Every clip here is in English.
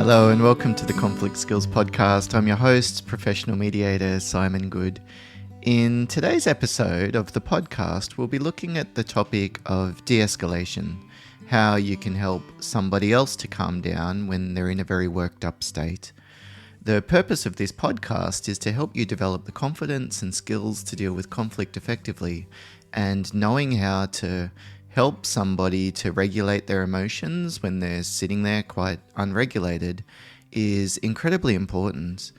Hello and welcome to the Conflict Skills Podcast. I'm your host, professional mediator Simon Good. In today's episode of the podcast, we'll be looking at the topic of de-escalation, how you can help somebody else to calm down when they're in a very worked up state. The purpose of this podcast is to help you develop the confidence and skills to deal with conflict effectively, and knowing how to help somebody to regulate their emotions when they're sitting there quite unregulated is incredibly important.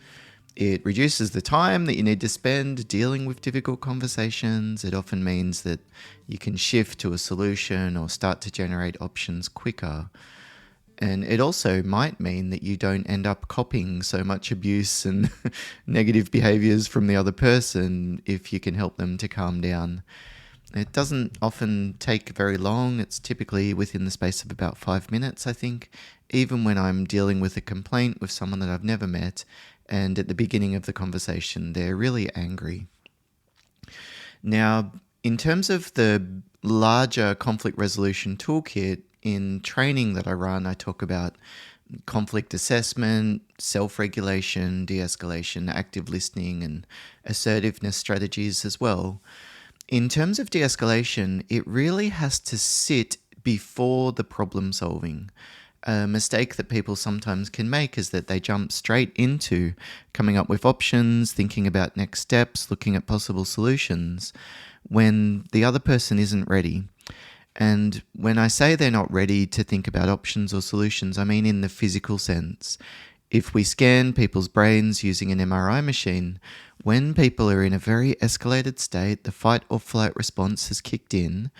It reduces the time that you need to spend dealing with difficult conversations. It often means that you can shift to a solution or start to generate options quicker. And it also might mean that you don't end up copying so much abuse and negative behaviors from the other person if you can help them to calm down. It doesn't often take very long. It's typically within the space of about 5 minutes, I think, even when I'm dealing with a complaint with someone that I've never met, and at the beginning of the conversation, they're really angry. Now, in terms of the larger conflict resolution toolkit, in training that I run, I talk about conflict assessment, self-regulation, de-escalation, active listening, and assertiveness strategies as well. In terms of de-escalation, it really has to sit before the problem solving. A mistake that people sometimes can make is that they jump straight into coming up with options, thinking about next steps, looking at possible solutions, when the other person isn't ready. And when I say they're not ready to think about options or solutions, I mean in the physical sense. If we scan people's brains using an MRI machine, when people are in a very escalated state, the fight or flight response has kicked in,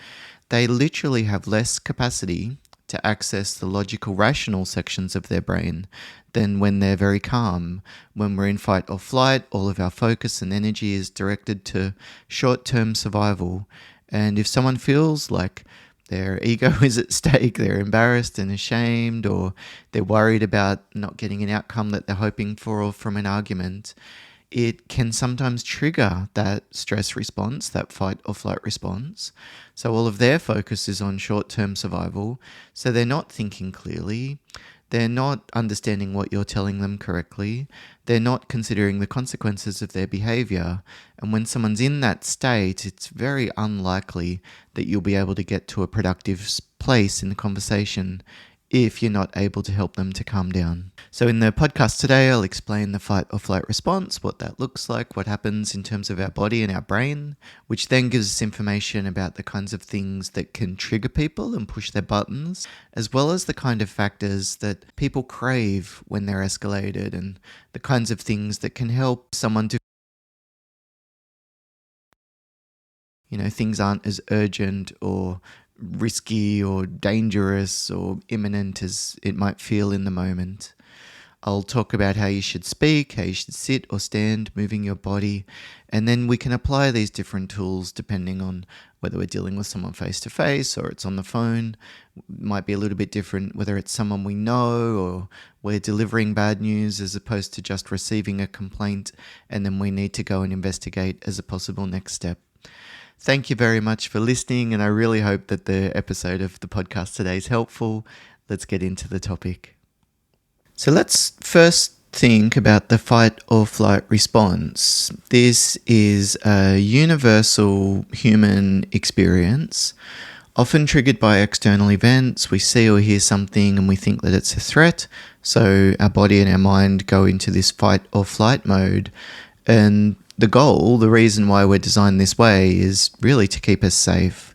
they literally have less capacity to access the logical, rational sections of their brain than when they're very calm. When we're in fight or flight, all of our focus and energy is directed to short-term survival. And if someone feels like their ego is at stake, they're embarrassed and ashamed, or they're worried about not getting an outcome that they're hoping for or from an argument, it can sometimes trigger that stress response, that fight or flight response. So all of their focus is on short-term survival. So they're not thinking clearly. They're not understanding what you're telling them correctly. They're not considering the consequences of their behavior. And when someone's in that state, it's very unlikely that you'll be able to get to a productive place in the conversation if you're not able to help them to calm down. So in the podcast today, I'll explain the fight or flight response, what that looks like, what happens in terms of our body and our brain, which then gives us information about the kinds of things that can trigger people and push their buttons, as well as the kind of factors that people crave when they're escalated and the kinds of things that can help someone to things aren't as urgent or risky or dangerous or imminent as it might feel in the moment. I'll talk about how you should speak, how you should sit or stand, moving your body, and then we can apply these different tools depending on whether we're dealing with someone face to face or it's on the phone. It might be a little bit different whether it's someone we know or we're delivering bad news as opposed to just receiving a complaint and then we need to go and investigate as a possible next step. Thank you very much for listening, and I really hope that the episode of the podcast today is helpful. Let's get into the topic. So let's first think about the fight or flight response. This is a universal human experience, often triggered by external events. We see or hear something and we think that it's a threat, so our body and our mind go into this fight or flight mode. And the reason why we're designed this way is really to keep us safe.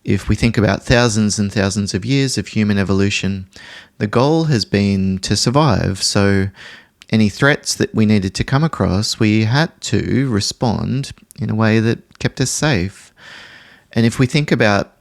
If we think about thousands and thousands of years of human evolution, the goal has been to survive. So any threats that we needed to come across, we had to respond in a way that kept us safe. And if we think about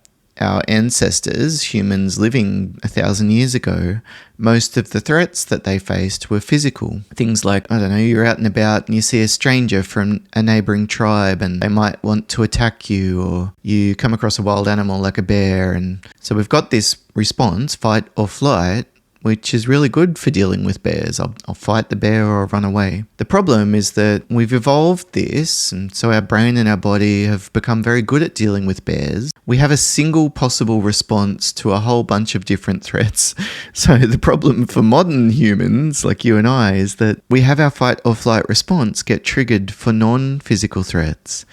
our ancestors, humans living 1,000 years ago, most of the threats that they faced were physical. Things like, you're out and about and you see a stranger from a neighboring tribe and they might want to attack you, or you come across a wild animal like a bear. And so we've got this response, fight or flight, which is really good for dealing with bears. I'll fight the bear or I'll run away. The problem is that we've evolved this, and so our brain and our body have become very good at dealing with bears. We have a single possible response to a whole bunch of different threats. So the problem for modern humans, like you and I, is that we have our fight or flight response get triggered for non-physical threats.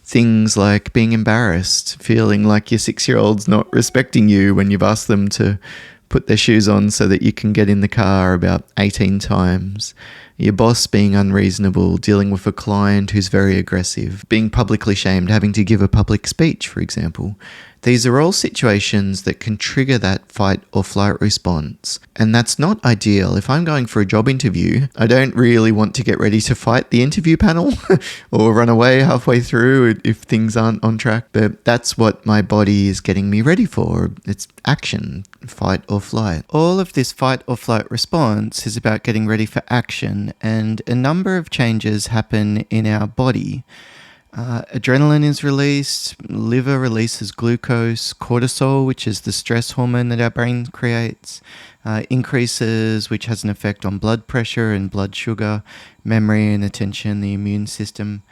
Things like being embarrassed, feeling like your 6-year-old's not respecting you when you've asked them to put their shoes on so that you can get in the car about 18 times. Your boss being unreasonable, dealing with a client who's very aggressive, being publicly shamed, having to give a public speech, for example. These are all situations that can trigger that fight or flight response. And that's not ideal. If I'm going for a job interview, I don't really want to get ready to fight the interview panel or run away halfway through if things aren't on track. But that's what my body is getting me ready for. It's action, fight or flight. All of this fight or flight response is about getting ready for action, and a number of changes happen in our body. Adrenaline is released, liver releases glucose, cortisol, which is the stress hormone that our brain creates, increases, which has an effect on blood pressure and blood sugar, memory and attention, the immune system.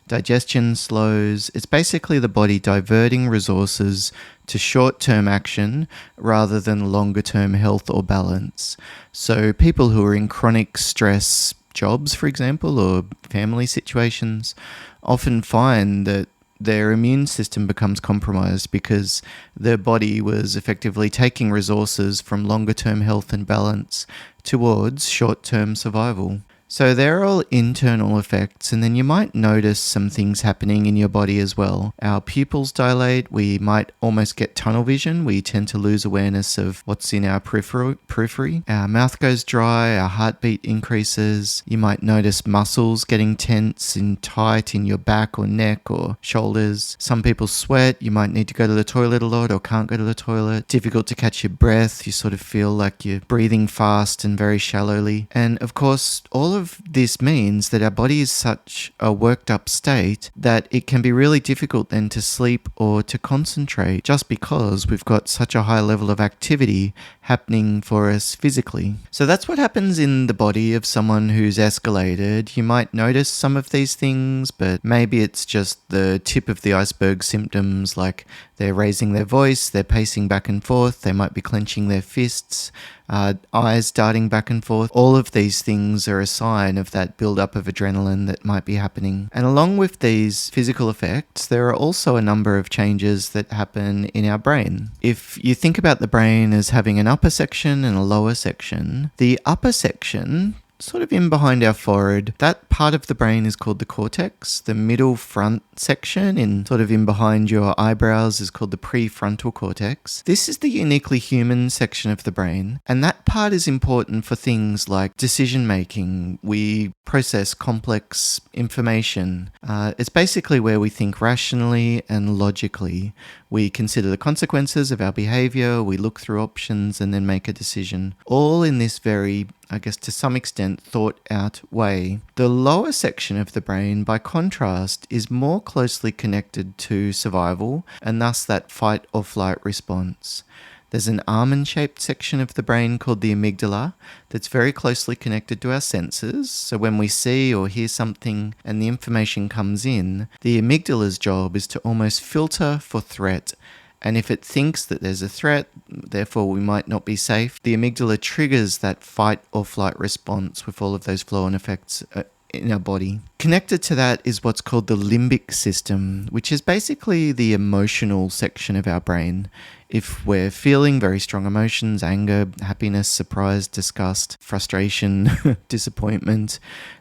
Digestion slows. It's basically the body diverting resources to short-term action rather than longer-term health or balance. So people who are in chronic stress jobs, for example, or family situations, often find that their immune system becomes compromised because their body was effectively taking resources from longer-term health and balance towards short-term survival. So they're all internal effects, and then you might notice some things happening in your body as well. Our pupils dilate, we might almost get tunnel vision, we tend to lose awareness of what's in our periphery. Our mouth goes dry, our heartbeat increases, you might notice muscles getting tense and tight in your back or neck or shoulders. Some people sweat, you might need to go to the toilet a lot or can't go to the toilet. Difficult to catch your breath, you sort of feel like you're breathing fast and very shallowly. And of course, all of this means that our body is such a worked up state that it can be really difficult then to sleep or to concentrate just because we've got such a high level of activity happening for us physically. So that's what happens in the body of someone who's escalated. You might notice some of these things, but maybe it's just the tip of the iceberg symptoms, like they're raising their voice, they're pacing back and forth, they might be clenching their fists, eyes darting back and forth. All of these things are a sign of that build-up of adrenaline that might be happening. And along with these physical effects, there are also a number of changes that happen in our brain. If you think about the brain as having an upper section and a lower section, the upper section, sort of in behind our forehead, that part of the brain is called the cortex. The middle front section, sort of in behind your eyebrows, is called the prefrontal cortex. This is the uniquely human section of the brain, and that part is important for things like decision making. We process complex information. It's basically where we think rationally and logically. We consider the consequences of our behavior, we look through options and then make a decision. All in this very, I guess to some extent, thought out way. The lower section of the brain, by contrast, is more closely connected to survival and thus that fight or flight response. There's an almond-shaped section of the brain called the amygdala that's very closely connected to our senses. So when we see or hear something and the information comes in, the amygdala's job is to almost filter for threat. And if it thinks that there's a threat, therefore we might not be safe, the amygdala triggers that fight or flight response with all of those flow-on effects in our body. Connected to that is what's called the limbic system, which is basically the emotional section of our brain. If we're feeling very strong emotions, anger, happiness, surprise, disgust, frustration, disappointment,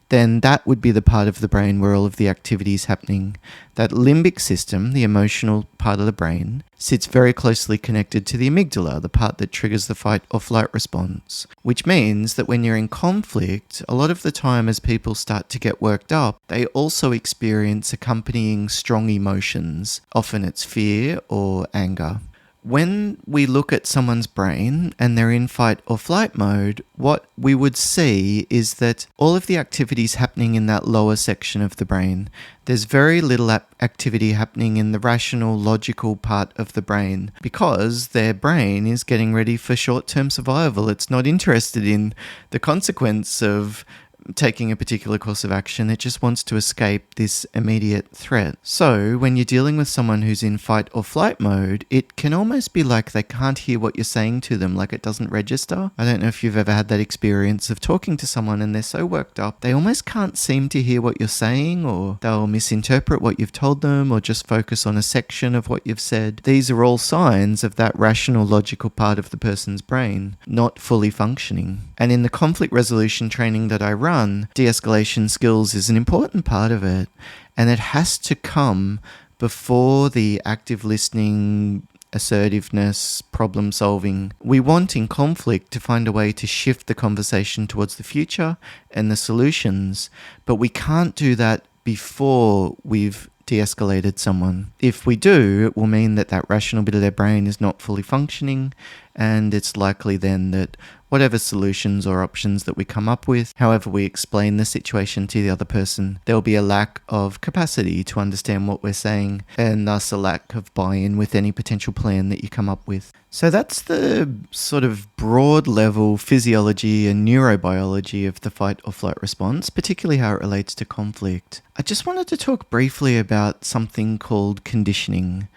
then that would be the part of the brain where all of the activity is happening. That limbic system, the emotional part of the brain, sits very closely connected to the amygdala, the part that triggers the fight or flight response, which means that when you're in conflict, a lot of the time as people start to get worked up, they also experience accompanying strong emotions. Often it's fear or anger. When we look at someone's brain and they're in fight or flight mode, what we would see is that all of the activities happening in that lower section of the brain, there's very little activity happening in the rational, logical part of the brain because their brain is getting ready for short-term survival. It's not interested in the consequence of taking a particular course of action. It just wants to escape this immediate threat. So when you're dealing with someone who's in fight or flight mode, it can almost be like they can't hear what you're saying to them, like it doesn't register. I don't know if you've ever had that experience of talking to someone and they're so worked up, they almost can't seem to hear what you're saying, or they'll misinterpret what you've told them, or just focus on a section of what you've said. These are all signs of that rational, logical part of the person's brain not fully functioning. And in the conflict resolution training that I run, de-escalation skills is an important part of it, and it has to come before the active listening, assertiveness, problem solving. We want in conflict to find a way to shift the conversation towards the future and the solutions, but we can't do that before we've de-escalated someone. If we do, it will mean that that rational bit of their brain is not fully functioning, and it's likely then that whatever solutions or options that we come up with, however we explain the situation to the other person, there will be a lack of capacity to understand what we're saying, and thus a lack of buy-in with any potential plan that you come up with. So that's the sort of broad level physiology and neurobiology of the fight or flight response, particularly how it relates to conflict. I just wanted to talk briefly about something called conditioning.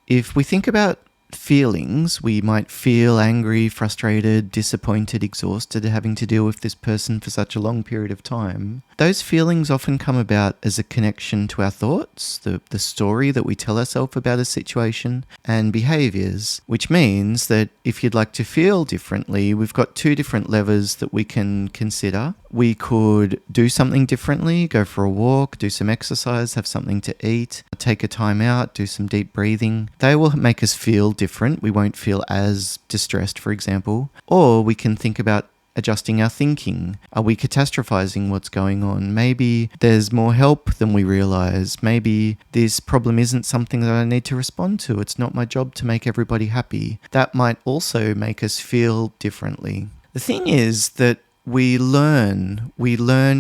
If we think about feelings, we might feel angry, frustrated, disappointed, exhausted, having to deal with this person for such a long period of time. Those feelings often come about as a connection to our thoughts, the story that we tell ourselves about a situation, and behaviors, which means that if you'd like to feel differently, we've got two different levers that we can consider. We could do something differently, go for a walk, do some exercise, have something to eat, take a time out, do some deep breathing. They will make us feel different. We won't feel as distressed, for example. Or we can think about adjusting our thinking. Are we catastrophizing what's going on? Maybe there's more help than we realize. Maybe this problem isn't something that I need to respond to. It's not my job to make everybody happy. That might also make us feel differently. The thing is that we learn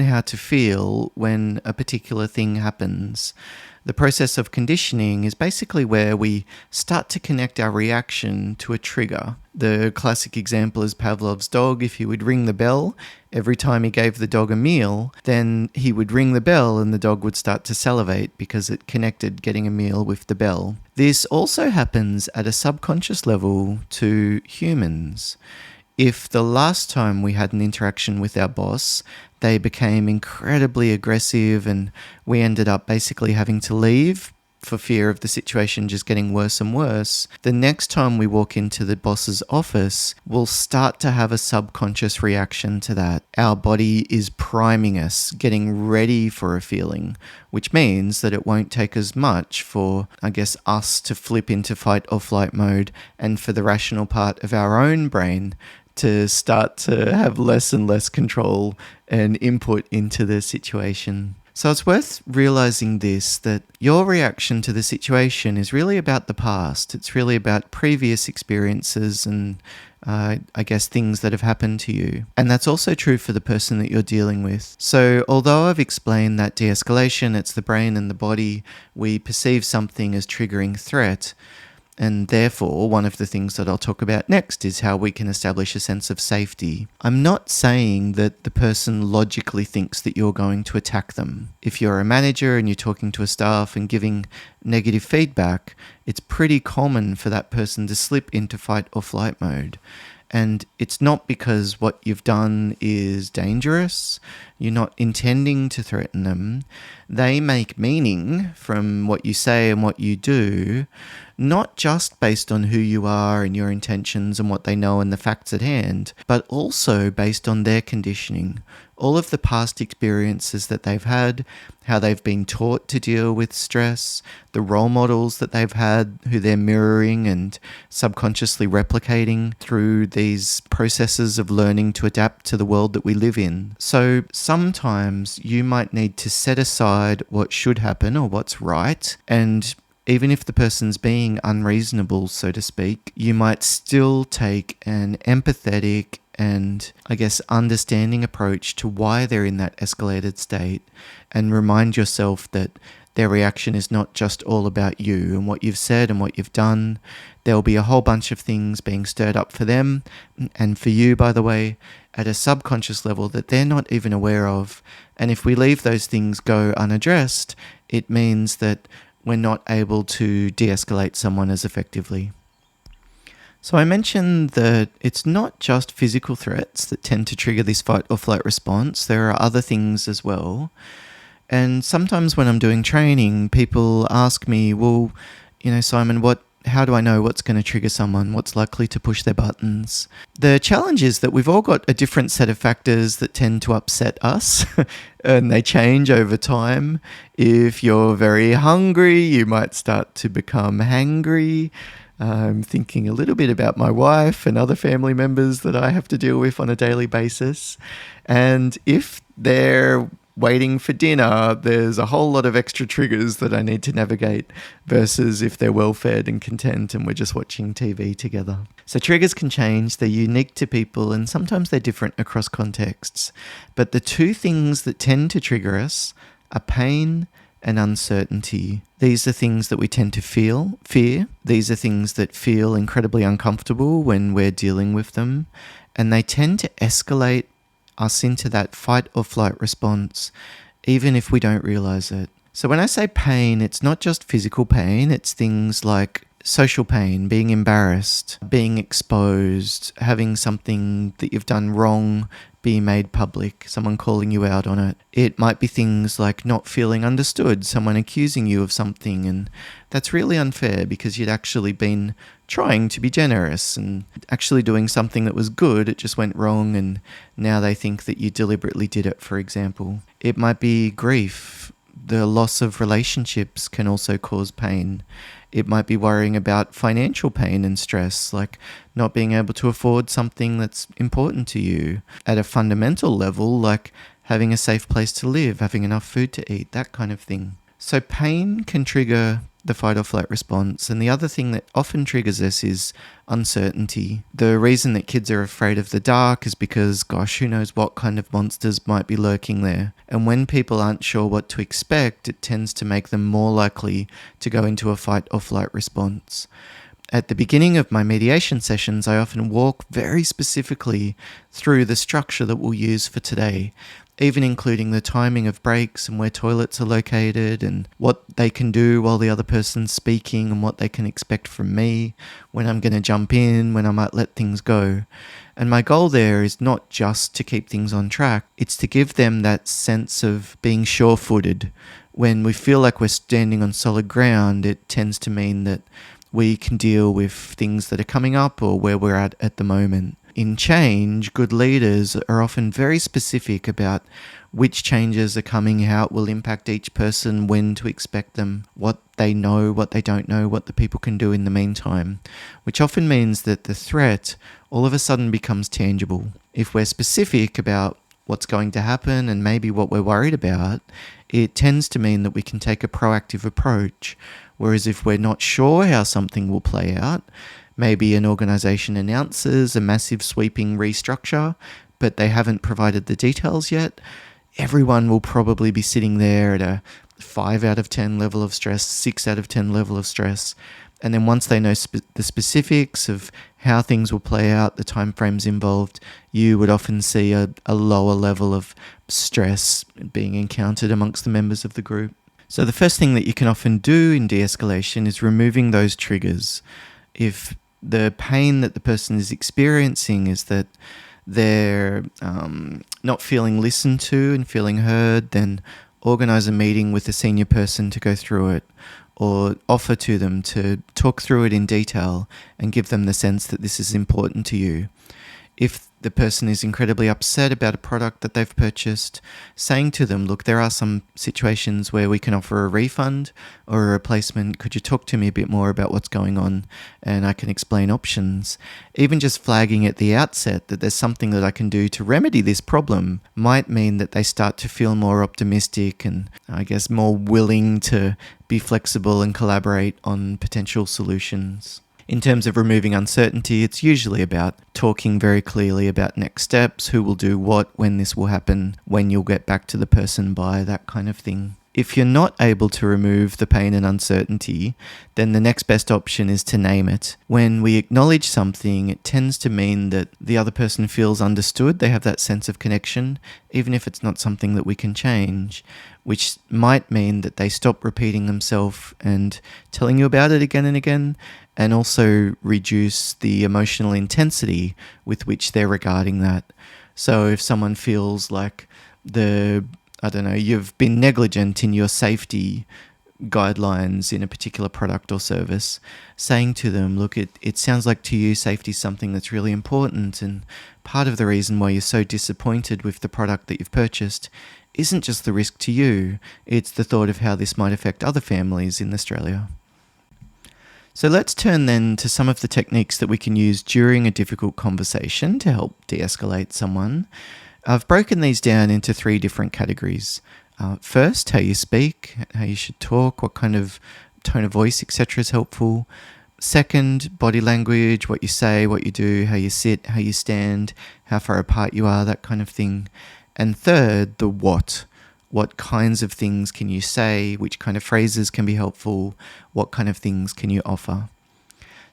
how to feel when a particular thing happens. The process of conditioning is basically where we start to connect our reaction to a trigger. The classic example is Pavlov's dog. If he would ring the bell every time he gave the dog a meal, then he would ring the bell and the dog would start to salivate because it connected getting a meal with the bell. This also happens at a subconscious level to humans. If the last time we had an interaction with our boss, they became incredibly aggressive and we ended up basically having to leave for fear of the situation just getting worse and worse, the next time we walk into the boss's office, we'll start to have a subconscious reaction to that. Our body is priming us, getting ready for a feeling, which means that it won't take as much for, us to flip into fight or flight mode and for the rational part of our own brain to start to have less and less control and input into the situation. So it's worth realizing this, that your reaction to the situation is really about the past. It's really about previous experiences and things that have happened to you. And that's also true for the person that you're dealing with. So although I've explained that de-escalation, it's the brain and the body, we perceive something as triggering threat. And therefore, one of the things that I'll talk about next is how we can establish a sense of safety. I'm not saying that the person logically thinks that you're going to attack them. If you're a manager and you're talking to a staff and giving negative feedback, it's pretty common for that person to slip into fight or flight mode. And it's not because what you've done is dangerous. You're not intending to threaten them. They make meaning from what you say and what you do, not just based on who you are and your intentions and what they know and the facts at hand, but also based on their conditioning. All of the past experiences that they've had, how they've been taught to deal with stress, the role models that they've had, who they're mirroring and subconsciously replicating through these processes of learning to adapt to the world that we live in. So sometimes you might need to set aside what should happen or what's right and even if the person's being unreasonable, so to speak, you might still take an empathetic and, I guess, understanding approach to why they're in that escalated state, and remind yourself that their reaction is not just all about you and what you've said and what you've done. There'll be a whole bunch of things being stirred up for them and for you, by the way, at a subconscious level that they're not even aware of. And if we leave those things go unaddressed, it means that we're not able to de-escalate someone as effectively. So I mentioned that it's not just physical threats that tend to trigger this fight or flight response. There are other things as well. And sometimes when I'm doing training, people ask me, well, Simon, how do I know what's going to trigger someone? What's likely to push their buttons? The challenge is that we've all got a different set of factors that tend to upset us and they change over time. If you're very hungry, you might start to become hangry. I'm thinking a little bit about my wife and other family members that I have to deal with on a daily basis. And if they're waiting for dinner, there's a whole lot of extra triggers that I need to navigate versus if they're well fed and content and we're just watching TV together. So triggers can change, they're unique to people, and sometimes they're different across contexts. But the two things that tend to trigger us are pain and uncertainty. These are things that we tend to fear. These are things that feel incredibly uncomfortable when we're dealing with them, and they tend to escalate us into that fight or flight response, even if we don't realize it. So when I say pain, it's not just physical pain, it's things like social pain, being embarrassed, being exposed, having something that you've done wrong be made public, someone calling you out on it. It might be things like not feeling understood, someone accusing you of something, and that's really unfair because you'd actually been trying to be generous and actually doing something that was good, it just went wrong, and now they think that you deliberately did it, for example. It might be grief. The loss of relationships can also cause pain. It might be worrying about financial pain and stress, like not being able to afford something that's important to you. At a fundamental level, like having a safe place to live, having enough food to eat, that kind of thing. So pain can trigger the fight or flight response. And the other thing that often triggers this is uncertainty. The reason that kids are afraid of the dark is because, gosh, who knows what kind of monsters might be lurking there. And when people aren't sure what to expect, it tends to make them more likely to go into a fight or flight response. At the beginning of my mediation sessions, I often walk very specifically through the structure that we'll use for today, even including the timing of breaks and where toilets are located and what they can do while the other person's speaking and what they can expect from me, when I'm going to jump in, when I might let things go. And my goal there is not just to keep things on track, it's to give them that sense of being sure-footed. When we feel like we're standing on solid ground, it tends to mean that we can deal with things that are coming up or where we're at the moment. In change, good leaders are often very specific about which changes are coming, how it will impact each person, when to expect them, what they know, what they don't know, what the people can do in the meantime, which often means that the threat all of a sudden becomes tangible. If we're specific about what's going to happen and maybe what we're worried about, it tends to mean that we can take a proactive approach. Whereas if we're not sure how something will play out, maybe an organization announces a massive sweeping restructure, but they haven't provided the details yet, everyone will probably be sitting there at a 5 out of 10 level of stress, 6 out of 10 level of stress. And then once they know the specifics of how things will play out, the timeframes involved, you would often see a lower level of stress being encountered amongst the members of the group. So the first thing that you can often do in de-escalation is removing those triggers. If the pain that the person is experiencing is that they're not feeling listened to and feeling heard, then organize a meeting with a senior person to go through it, or offer to them to talk through it in detail and give them the sense that this is important to you. If the person is incredibly upset about a product that they've purchased, saying to them, look, there are some situations where we can offer a refund or a replacement. Could you talk to me a bit more about what's going on? And I can explain options. Even just flagging at the outset that there's something that I can do to remedy this problem might mean that they start to feel more optimistic and, I guess, more willing to be flexible and collaborate on potential solutions. In terms of removing uncertainty, it's usually about talking very clearly about next steps, who will do what, when this will happen, when you'll get back to the person by, that kind of thing. If you're not able to remove the pain and uncertainty, then the next best option is to name it. When we acknowledge something, it tends to mean that the other person feels understood. They have that sense of connection, even if it's not something that we can change, which might mean that they stop repeating themselves and telling you about it again and again, and also reduce the emotional intensity with which they're regarding that. So if someone feels like you've been negligent in your safety guidelines in a particular product or service, saying to them, look, it sounds like to you safety is something that's really important, and part of the reason why you're so disappointed with the product that you've purchased isn't just the risk to you, it's the thought of how this might affect other families in Australia. So let's turn then to some of the techniques that we can use during a difficult conversation to help de-escalate someone. I've broken these down into 3 different categories. First, how you speak, how you should talk, what kind of tone of voice, etc. is helpful. Second, body language, what you say, what you do, how you sit, how you stand, how far apart you are, that kind of thing. And third, the what. What kinds of things can you say? Which kind of phrases can be helpful? What kind of things can you offer?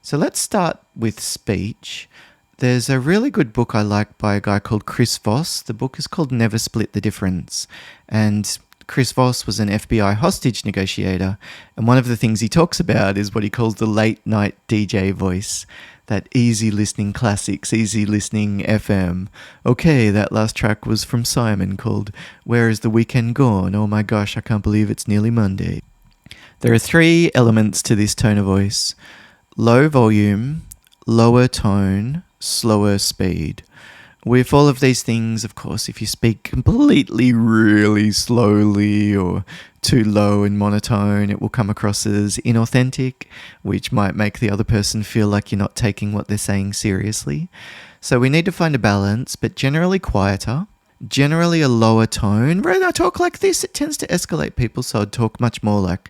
So let's start with speech. There's a really good book I like by a guy called Chris Voss. The book is called Never Split the Difference. And Chris Voss was an FBI hostage negotiator. And one of the things he talks about is what he calls the late night DJ voice. That easy listening classics, easy listening FM. Okay, that last track was from Simon called Where is the Weekend Gone? Oh my gosh, I can't believe it's nearly Monday. There are 3 elements to this tone of voice. Low volume, lower tone, slower speed. With all of these things, of course, if you speak completely really slowly or too low and monotone, it will come across as inauthentic, which might make the other person feel like you're not taking what they're saying seriously. So we need to find a balance, but generally quieter, generally a lower tone. When I talk like this, it tends to escalate people, so I'd talk much more like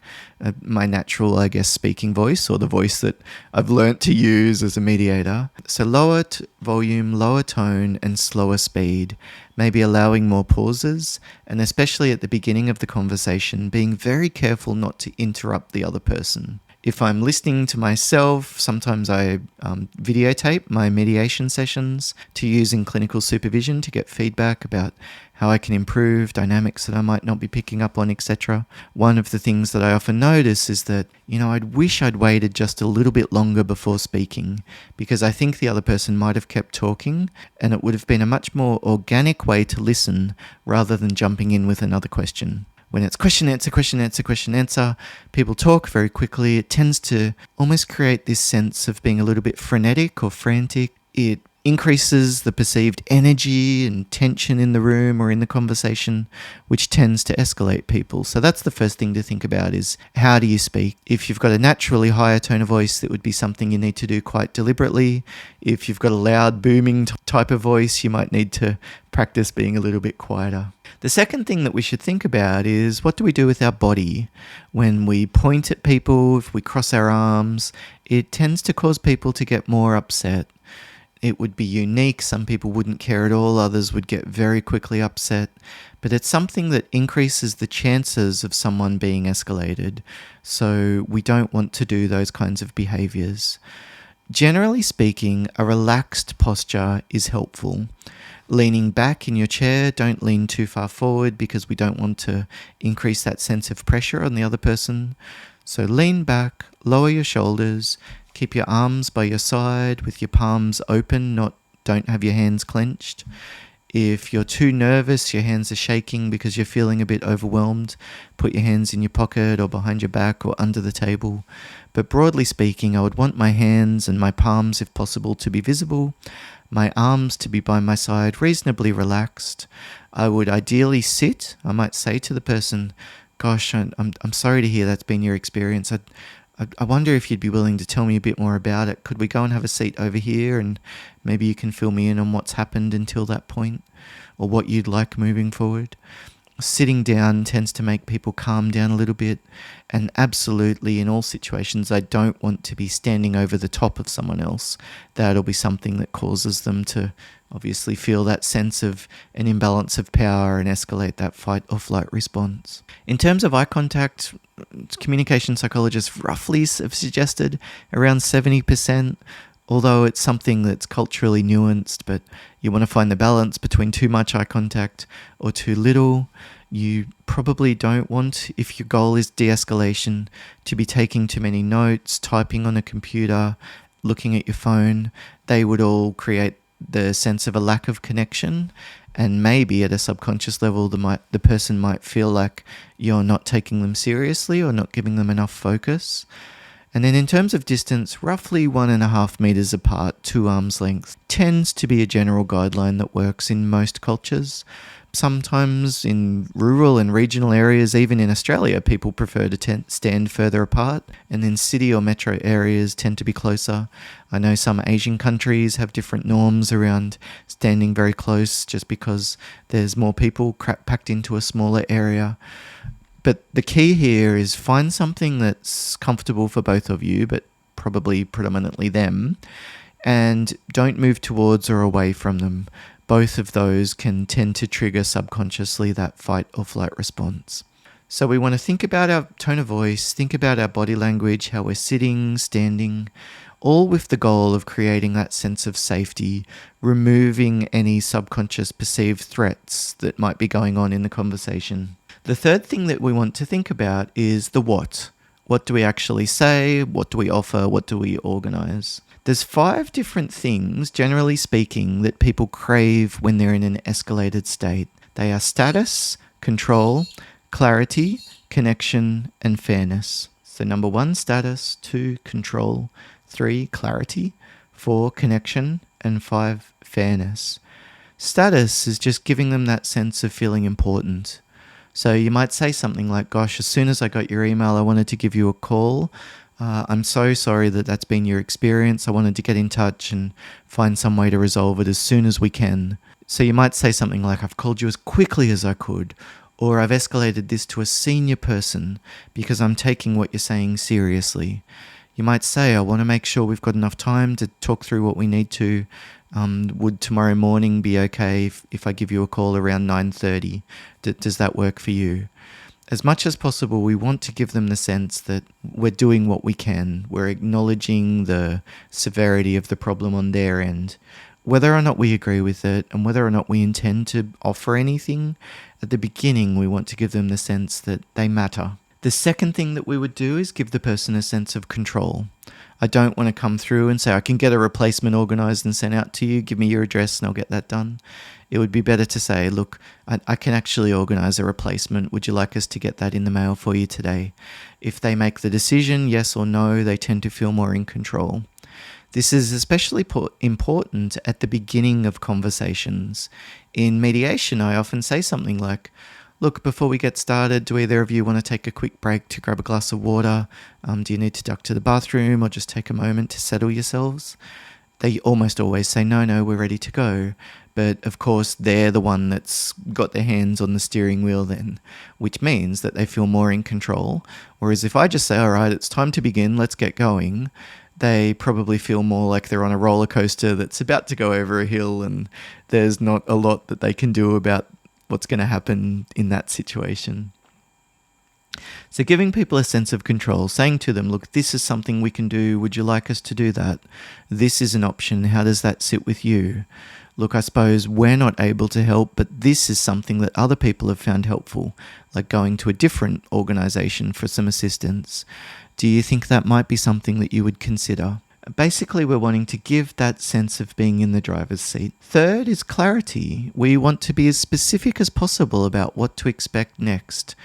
my natural, I guess, speaking voice, or the voice that I've learnt to use as a mediator. So lower volume, lower tone, and slower speed. Maybe allowing more pauses, and especially at the beginning of the conversation, being very careful not to interrupt the other person. If I'm listening to myself, sometimes I videotape my mediation sessions to use in clinical supervision to get feedback about how I can improve dynamics that I might not be picking up on, etc. One of the things that I often notice is that, I'd wish I'd waited just a little bit longer before speaking, because I think the other person might have kept talking, and it would have been a much more organic way to listen rather than jumping in with another question. When it's question, answer, question, answer, question, answer, people talk very quickly. It tends to almost create this sense of being a little bit frenetic or frantic. It increases the perceived energy and tension in the room or in the conversation, which tends to escalate people. So that's the first thing to think about, is how do you speak? If you've got a naturally higher tone of voice, that would be something you need to do quite deliberately. If you've got a loud, booming type of voice, you might need to practice being a little bit quieter. The second thing that we should think about is, what do we do with our body? When we point at people, if we cross our arms, it tends to cause people to get more upset. It would be unique. Some people wouldn't care at all. Others would get very quickly upset. But it's something that increases the chances of someone being escalated. So we don't want to do those kinds of behaviors. Generally speaking, a relaxed posture is helpful. Leaning back in your chair, don't lean too far forward, because we don't want to increase that sense of pressure on the other person. So lean back, lower your shoulders, keep your arms by your side with your palms open, don't have your hands clenched. If you're too nervous, your hands are shaking because you're feeling a bit overwhelmed, put your hands in your pocket or behind your back or under the table. But broadly speaking, I would want my hands and my palms, if possible, to be visible, my arms to be by my side, reasonably relaxed. I would ideally sit. I might say to the person, gosh, I'm sorry to hear that's been your experience. I wonder if you'd be willing to tell me a bit more about it. Could we go and have a seat over here and maybe you can fill me in on what's happened until that point or what you'd like moving forward? Sitting down tends to make people calm down a little bit, and absolutely in all situations I don't want to be standing over the top of someone else. That'll be something that causes them to obviously feel that sense of an imbalance of power and escalate that fight or flight response. In terms of eye contact, communication psychologists roughly have suggested around 70%, although it's something that's culturally nuanced, but you want to find the balance between too much eye contact or too little. You probably don't want, if your goal is de-escalation, to be taking too many notes, typing on a computer, looking at your phone. They would all create the sense of a lack of connection, and maybe at a subconscious level the person might feel like you're not taking them seriously or not giving them enough focus. And then in terms of distance, roughly 1.5 meters apart, 2 arms length, tends to be a general guideline that works in most cultures. Sometimes in rural and regional areas, even in Australia, people prefer to stand further apart, and then city or metro areas tend to be closer. I know some Asian countries have different norms around standing very close just because there's more people packed into a smaller area. But the key here is find something that's comfortable for both of you, but probably predominantly them, and don't move towards or away from them. Both of those can tend to trigger subconsciously that fight or flight response. So we want to think about our tone of voice, think about our body language, how we're sitting, standing, all with the goal of creating that sense of safety, removing any subconscious perceived threats that might be going on in the conversation. The third thing that we want to think about is the what. What do we actually say? What do we offer? What do we organize? There's 5 different things, generally speaking, that people crave when they're in an escalated state. They are status, control, clarity, connection, and fairness. So number 1, status, 2, control, 3, clarity, 4, connection, and 5, fairness. Status is just giving them that sense of feeling important. So you might say something like, gosh, as soon as I got your email, I wanted to give you a call. I'm so sorry that that's been your experience. I wanted to get in touch and find some way to resolve it as soon as we can. So you might say something like, I've called you as quickly as I could, or I've escalated this to a senior person because I'm taking what you're saying seriously. You might say, I want to make sure we've got enough time to talk through what we need to. Would tomorrow morning be okay if I give you a call around 9:30? Does that work for you? As much as possible, we want to give them the sense that we're doing what we can. We're acknowledging the severity of the problem on their end. Whether or not we agree with it and whether or not we intend to offer anything, at the beginning we want to give them the sense that they matter. The second thing that we would do is give the person a sense of control. I don't want to come through and say, I can get a replacement organized and sent out to you. Give me your address and I'll get that done. It would be better to say, look, I can actually organize a replacement. Would you like us to get that in the mail for you today? If they make the decision, yes or no, they tend to feel more in control. This is especially important at the beginning of conversations. In mediation, I often say something like, look, before we get started, do either of you want to take a quick break to grab a glass of water? Do you need to duck to the bathroom or just take a moment to settle yourselves? They almost always say, no, we're ready to go. But of course, they're the one that's got their hands on the steering wheel then, which means that they feel more in control. Whereas if I just say, all right, it's time to begin, let's get going, they probably feel more like they're on a roller coaster that's about to go over a hill and there's not a lot that they can do about what's going to happen in that situation. So giving people a sense of control, saying to them, look, this is something we can do. Would you like us to do that? This is an option. How does that sit with you? Look, I suppose we're not able to help, but this is something that other people have found helpful, like going to a different organization for some assistance. Do you think that might be something that you would consider? Basically, we're wanting to give that sense of being in the driver's seat. Third is clarity. We want to be as specific as possible about what to expect next.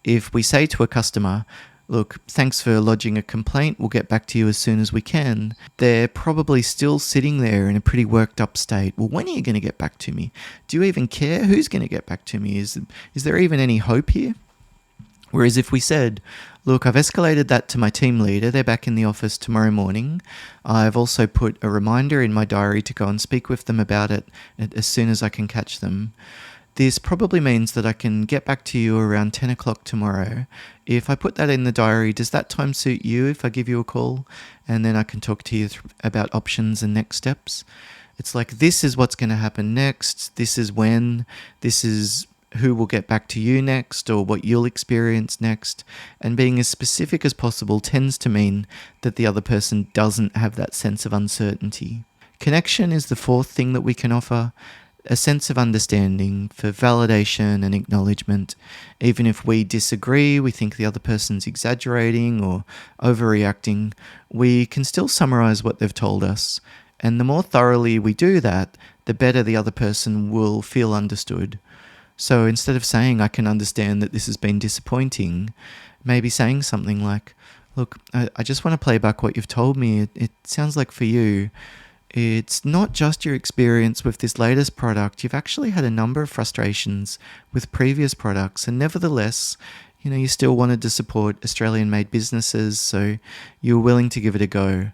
If we say to a customer, look, thanks for lodging a complaint, we'll get back to you as soon as we can, they're probably still sitting there in a pretty worked up state. Well, when are you going to get back to me? Do you even care who's going to get back to me? Is there even any hope here? Whereas if we said, look, I've escalated that to my team leader, they're back in the office tomorrow morning. I've also put a reminder in my diary to go and speak with them about it as soon as I can catch them. This probably means that I can get back to you around 10 o'clock tomorrow. If I put that in the diary, does that time suit you if I give you a call? And then I can talk to you about options and next steps. It's like, this is what's going to happen next. This is when. This is who will get back to you next, or what you'll experience next. And being as specific as possible tends to mean that the other person doesn't have that sense of uncertainty. Connection is the fourth thing that we can offer. A sense of understanding for validation and acknowledgement. Even if we disagree, we think the other person's exaggerating or overreacting, we can still summarize what they've told us. And the more thoroughly we do that, the better the other person will feel understood. So instead of saying, I can understand that this has been disappointing, maybe saying something like, look, I just want to play back what you've told me. It sounds like for you, it's not just your experience with this latest product. You've actually had a number of frustrations with previous products, and nevertheless, you still wanted to support Australian-made businesses, so you were willing to give it a go.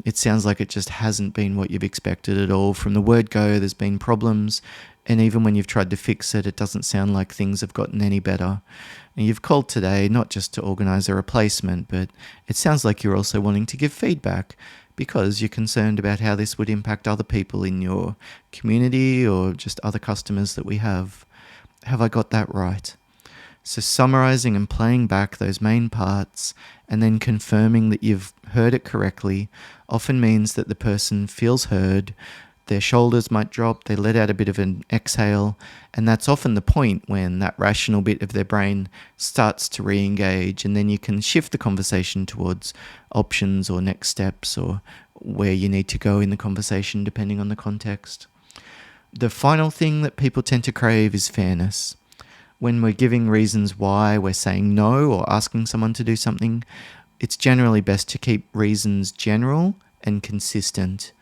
It sounds like it just hasn't been what you've expected at all. From the word go, there's been problems, and even when you've tried to fix it, it doesn't sound like things have gotten any better. And you've called today not just to organise a replacement, but it sounds like you're also wanting to give feedback because you're concerned about how this would impact other people in your community or just other customers that we have. Have I got that right? So summarising and playing back those main parts and then confirming that you've heard it correctly often means that the person feels heard, their shoulders might drop, they let out a bit of an exhale, and that's often the point when that rational bit of their brain starts to re-engage, and then you can shift the conversation towards options or next steps or where you need to go in the conversation depending on the context. The final thing that people tend to crave is fairness. When we're giving reasons why we're saying no or asking someone to do something, it's generally best to keep reasons general and consistent.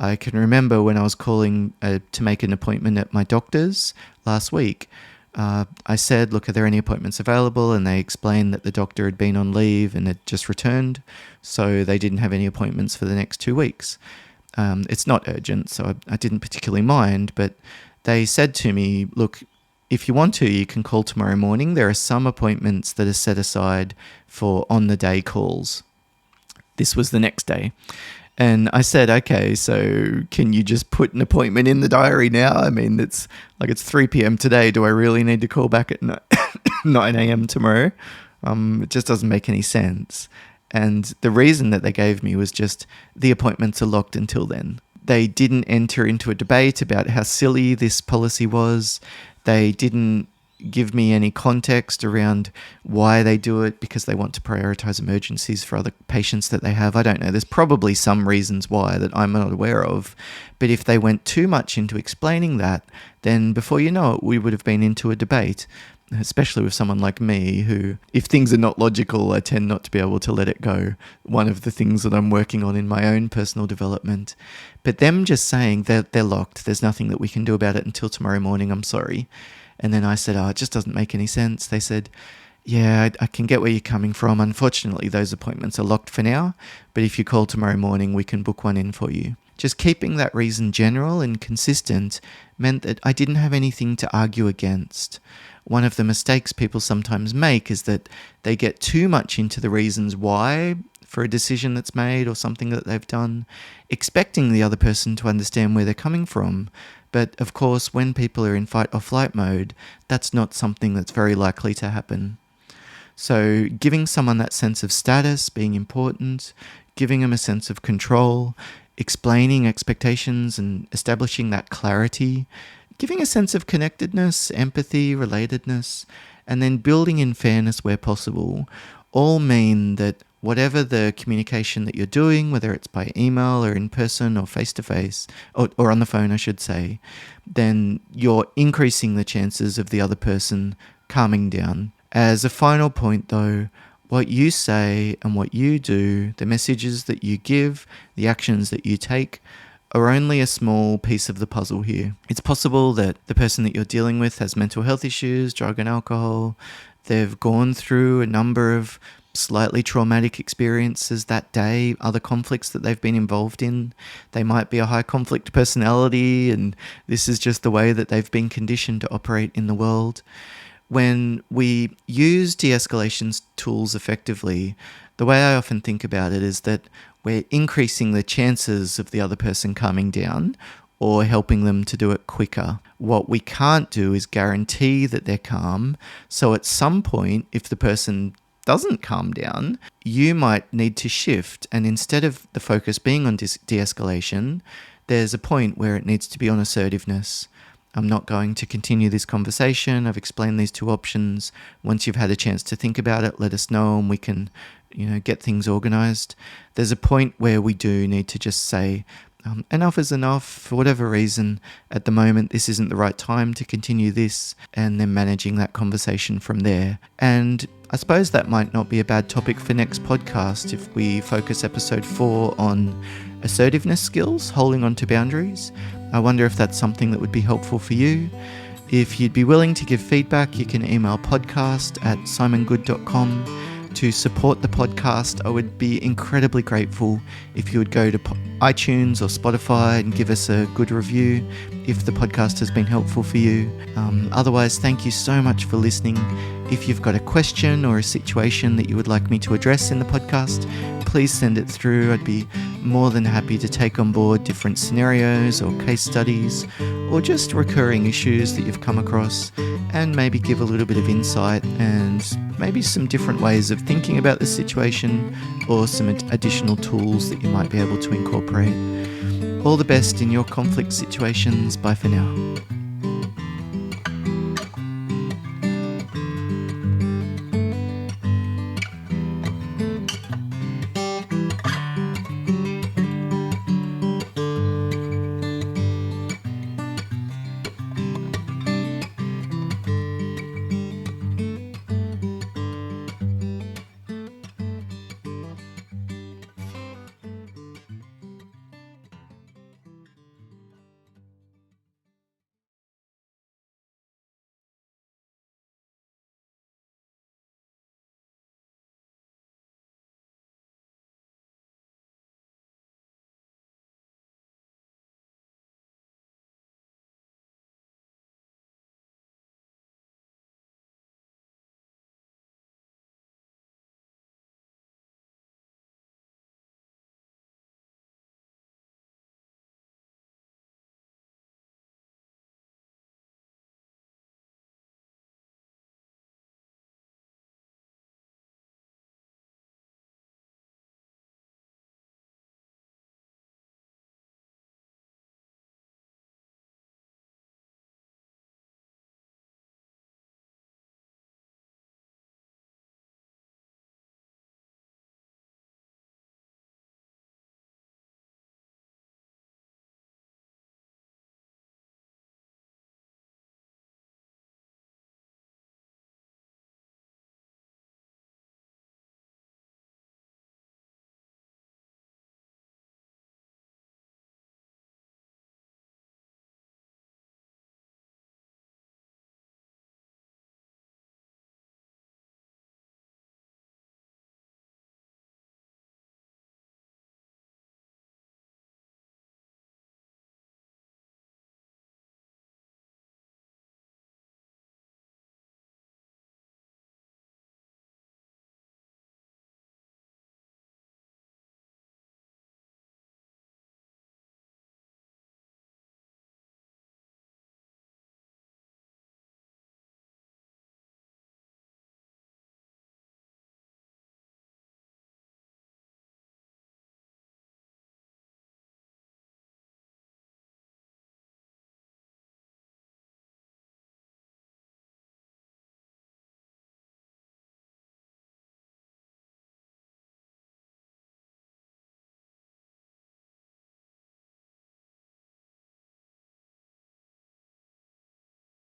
I can remember when I was calling to make an appointment at my doctor's last week, I said, look, are there any appointments available? And they explained that the doctor had been on leave and had just returned, so they didn't have any appointments for the next 2 weeks. It's not urgent, so I didn't particularly mind, but they said to me, look, if you want to, you can call tomorrow morning. There are some appointments that are set aside for on-the-day calls. This was the next day. And I said, okay, so can you just put an appointment in the diary now? I mean, it's 3 p.m. today. Do I really need to call back at 9 a.m. tomorrow? It just doesn't make any sense. And the reason that they gave me was just the appointments are locked until then. They didn't enter into a debate about how silly this policy was. They didn't give me any context around why they do it, because they want to prioritize emergencies for other patients that they have. I don't know. There's probably some reasons why that I'm not aware of. But if they went too much into explaining that, then before you know it, we would have been into a debate, especially with someone like me who, if things are not logical, I tend not to be able to let it go. One of the things that I'm working on in my own personal development. But them just saying that they're locked, there's nothing that we can do about it until tomorrow morning, I'm sorry. And then I said, it just doesn't make any sense. They said, yeah, I can get where you're coming from. Unfortunately, those appointments are locked for now, but if you call tomorrow morning, we can book one in for you. Just keeping that reason general and consistent meant that I didn't have anything to argue against. One of the mistakes people sometimes make is that they get too much into the reasons why for a decision that's made or something that they've done, expecting the other person to understand where they're coming from. But of course, when people are in fight or flight mode, that's not something that's very likely to happen. So giving someone that sense of status being important, giving them a sense of control, explaining expectations and establishing that clarity, giving a sense of connectedness, empathy, relatedness, and then building in fairness where possible, all mean that whatever the communication that you're doing, whether it's by email or in person or face-to-face, or on the phone, I should say, then you're increasing the chances of the other person calming down. As a final point though, what you say and what you do, the messages that you give, the actions that you take, are only a small piece of the puzzle here. It's possible that the person that you're dealing with has mental health issues, drug and alcohol. They've gone through a number of slightly traumatic experiences that day, other conflicts that they've been involved in. They might be a high conflict personality, and this is just the way that they've been conditioned to operate in the world. When we use de-escalation tools effectively, the way I often think about it is that we're increasing the chances of the other person calming down or helping them to do it quicker. What we can't do is guarantee that they're calm. So at some point, if the person doesn't calm down, you might need to shift. And instead of the focus being on de-escalation, there's a point where it needs to be on assertiveness. I'm not going to continue this conversation. I've explained these two options. Once you've had a chance to think about it, let us know and we can, get things organized. There's a point where we do need to just say, enough is enough. For whatever reason, at the moment, this isn't the right time to continue this, and then managing that conversation from there. And I suppose that might not be a bad topic for next podcast if we focus episode 4 on assertiveness skills, holding on to boundaries. I wonder if that's something that would be helpful for you. If you'd be willing to give feedback, you can email podcast@simongood.com. To support the podcast, I would be incredibly grateful if you would go to iTunes or Spotify and give us a good review if the podcast has been helpful for you. Otherwise, thank you so much for listening. If you've got a question or a situation that you would like me to address in the podcast, please send it through. I'd be more than happy to take on board different scenarios or case studies or just recurring issues that you've come across, and maybe give a little bit of insight and maybe some different ways of thinking about the situation or some additional tools that you might be able to incorporate. All the best in your conflict situations. Bye for now.